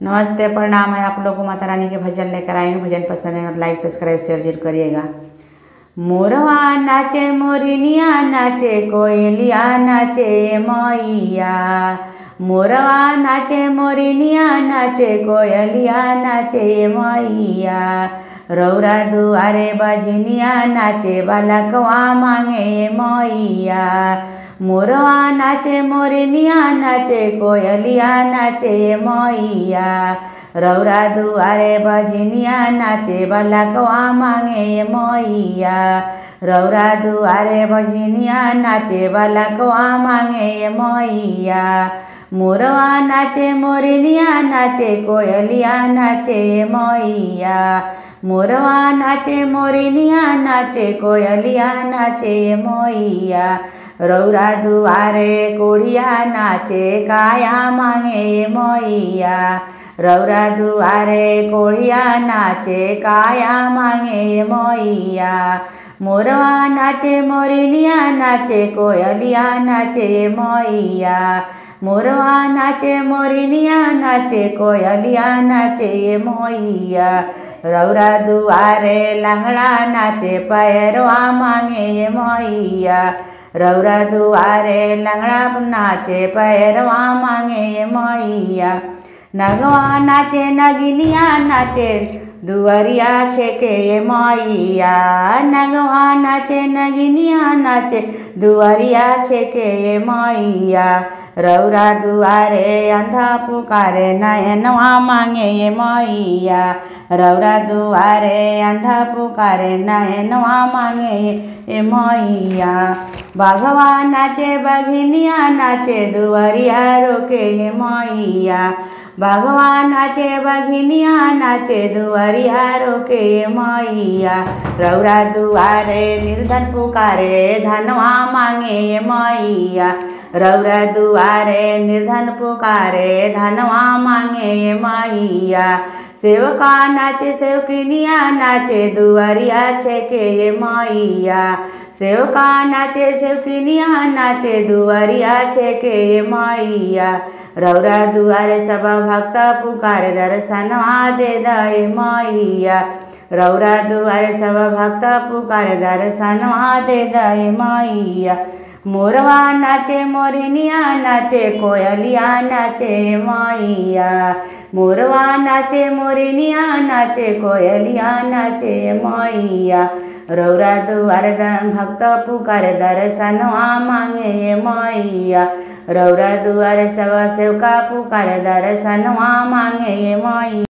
नमस्ते, प्रणाम है। आप लोगों को माता रानी के भजन लेकर आए हूँ। भजन पसंद है तो लाइक सब्सक्राइब शेयर जरूर करिएगा। मोरवा नाचे मोरिनिया नाचे कोयलिया नाचे मैया। मोरवा नाचे मोरिनिया नाचे कोयलिया नाचे मैया। रौरा दुआरे बजनिया नाचे बालकवा मांगे मैया। मोरवा नाचे मोरिनिया नाचे कोयलिया नाचे मैया। रौरा दुआरे बजनिया नाचे बालकवा मांगे मैया। रौरा दुआरे बजनिया नाचे बालकवा मांगे मैया। मोरवा नाचे मोरिनिया नाचे कोयलिया नाचे मैया। मोरवा नाचे मोरिनिया नाचे कोयलिया नाचे मैया। रौरा दुआरे कोढ़िया नाचे काया मांगे मैया। रौरा दुआरे कोढ़िया नाचे काया मांगे मैया। मोरवा नाचे मोरिनिया नाचे कोयलिया नाचे मैया। मोरवा नाचे मोरिनिया नाचे कोयलिया नाचे मैया। रौरा दुआरे लंगड़ा नाचे पैरवा मांगे मैया। रौरा दुआरे लंगड़ा नाचे पैरवा मांगे मैया। नगवा नाचे नगिनिया नाचे दुआरिया छेके मैया। नगवा नाचे नगिनिया नाचे दुआरिया छेके मैया। रौरा दुआरे अंधा पुकारे नयनवा मांगे मैया। रौरा दुआरे अंधा पुकारे नयनवा मांगे मैया। बाघवा नाचे बघिनिया नाचे दुआरिया रोके मैया। बाघवा नाचे बघिनिया नाचे दुआरिया रोके मैया। रौरा दुआरे निर्धन पुकारे धनवा मांगे मैया। रौरा दुआरे निर्धन पुकारे धनवा मांगे मैया। सेवका नाचे सेवकिनिया नाचे दुआरिया छेके मैया। सेवका नाचे सेवकिनिया नाचे दुआरिया छेके मैया। रौरा दुआरे सब भक्त पुकारे दर्शनवा दे दे मैया। रौरा दुआरे सब भक्त पुकारे दर्शनवा दे दे मैया। मोरवा नाचे मोरिनिया नाचे कोयलिया नाचे मैया। मोरवा नाचे मोरिनिया नाचे कोयलिया नाचे मैया। रौरा दुआरे भक्त पुकारे दर्शनवा मांगे मैया। रौरा दुआरे सब सेवका पुकारे दर्शनवा मांगे मैया।